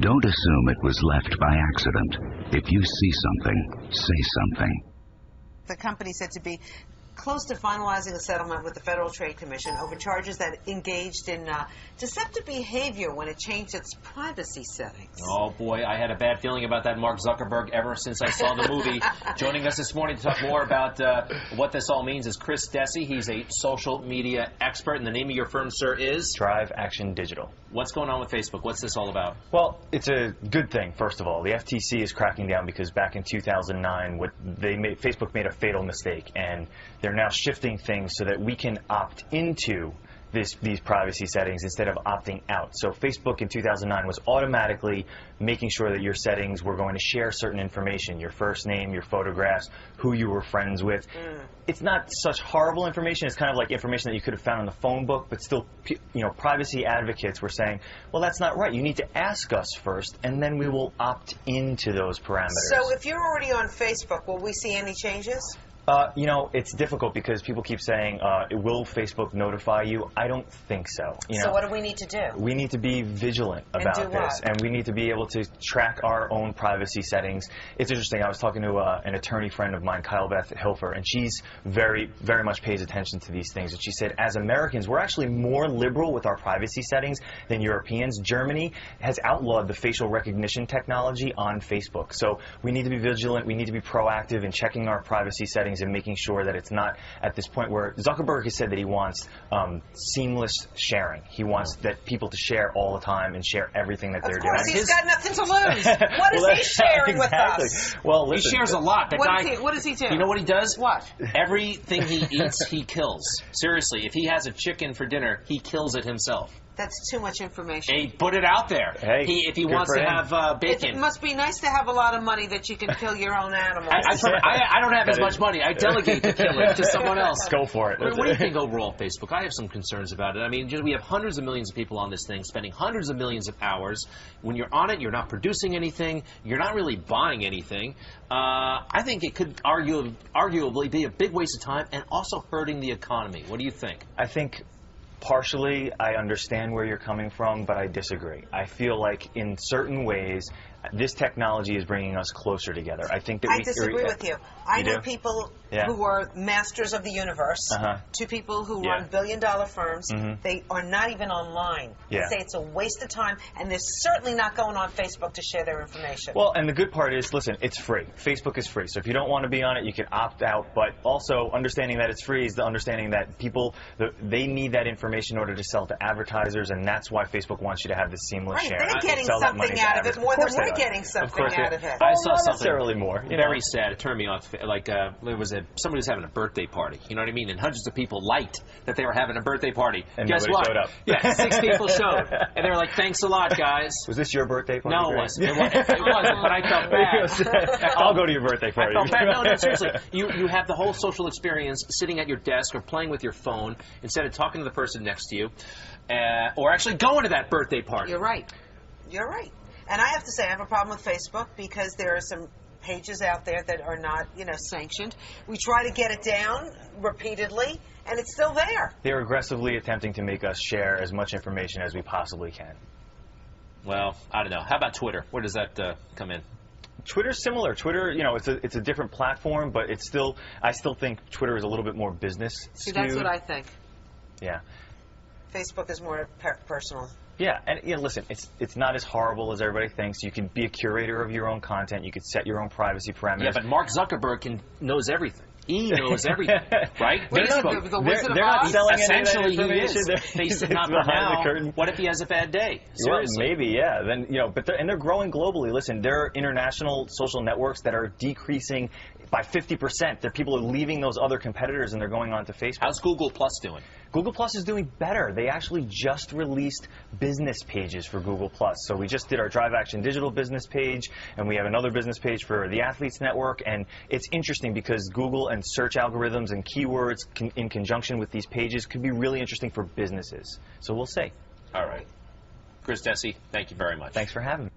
Don't assume it was left by accident. If you see something, say something. The company said to be close to finalizing a settlement with the Federal Trade Commission over charges that engaged in deceptive behavior when it changed its privacy settings. Oh, boy, I had a bad feeling about that Mark Zuckerberg ever since I saw the movie. Joining us this morning to talk more about what this all means is Chris Dessi. He's a social media expert, and the name of your firm, sir, is? Drive Action Digital. What's going on with Facebook? What's this all about? Well, it's a good thing, first of all. The FTC is cracking down because back in 2009, Facebook made a fatal mistake, and they're now shifting things so that we can opt into these privacy settings instead of opting out. So Facebook in 2009 was automatically making sure that your settings were going to share certain information, your first name, your photographs, who you were friends with. It's not such horrible information. It's kind of like information that you could have found in the phone book, but still, privacy advocates were saying, well, that's not right. You need to ask us first, and then we will opt into those parameters. So if you're already on Facebook, will we see any changes? It's difficult because people keep saying, will Facebook notify you? I don't think so. So what do we need to do? We need to be vigilant about this, and we need to be able to track our own privacy settings. It's interesting. I was talking to an attorney friend of mine, Kyle Beth Hilfer, and she's very, very much pays attention to these things. And she said, as Americans, we're actually more liberal with our privacy settings than Europeans. Germany has outlawed the facial recognition technology on Facebook. So we need to be vigilant. We need to be proactive in checking our privacy settings and making sure that it's not at this point where Zuckerberg has said that he wants seamless sharing. He wants that people to share all the time and share everything that they're doing. Of course, he's got nothing to lose. What is he sharing with us? Well, listen, he shares a lot. What does he do? You know what he does? What? Everything he eats, he kills. Seriously, if he has a chicken for dinner, he kills it himself. That's too much information. Hey, put it out there. Hey, if he wants to have bacon. It must be nice to have a lot of money that you can kill your own animals. I don't have as much money. I delegate to kill it to someone else. Go for it. What do you think overall, Facebook? I have some concerns about it. I mean, we have hundreds of millions of people on this thing, spending hundreds of millions of hours. When you're on it, you're not producing anything. You're not really buying anything. I think it could arguably be a big waste of time and also hurting the economy. What do you think? I think partially, I understand where you're coming from, but I disagree. I feel like in certain ways, this technology is bringing us closer together. I think that I disagree with you. I know people Yeah. who are masters of the universe, to people who run billion-dollar firms. They are not even online. They say it's a waste of time, and they're certainly not going on Facebook to share their information. Well, and the good part is, listen, it's free. Facebook is free. So if you don't want to be on it, you can opt out. But also, understanding that it's free is the understanding that people, they need that information in order to sell to advertisers, and that's why Facebook wants you to have this seamless sharing. They're getting something out of it more than we're getting something out of it. I saw something necessarily more. Very sad. It turned me off. Like there was somebody was having a birthday party. You know what I mean? And hundreds of people liked that they were having a birthday party. And guess nobody what? showed up. Yeah, 6 people showed, and they were like, "Thanks a lot, guys." Was this your birthday party? No, it wasn't. It wasn't. But I felt bad. I'll go to your birthday party. I felt bad. No, seriously. You have the whole social experience sitting at your desk or playing with your phone instead of talking to the person next to you, or actually going to that birthday party. You're right. You're right. And I have to say, I have a problem with Facebook because there are some pages out there that are not, sanctioned. We try to get it down repeatedly, and it's still there. They're aggressively attempting to make us share as much information as we possibly can. Well, I don't know. How about Twitter? Where does that come in? Twitter's similar. Twitter, it's a different platform, but I still think Twitter is a little bit more business skewed. See, that's what I think. Yeah. Facebook is more personal. Yeah, and listen, it's not as horrible as everybody thinks. You can be a curator of your own content. You could set your own privacy parameters. Yeah, but Mark Zuckerberg knows everything. He knows everything, right? They're not selling essentially any he is. They said not for now. What if he has a bad day? Seriously. Well, maybe, yeah. Then but they're growing globally. Listen, there are international social networks that are decreasing by 50%. People are leaving those other competitors and they're going on to Facebook. How's Google Plus doing? Google Plus is doing better. They actually just released business pages for Google Plus. So we just did our Drive Action Digital business page, and we have another business page for the Athletes Network. And it's interesting because Google and search algorithms and keywords in conjunction with these pages could be really interesting for businesses. So we'll see. All right. Chris Dessi, thank you very much. Thanks for having me.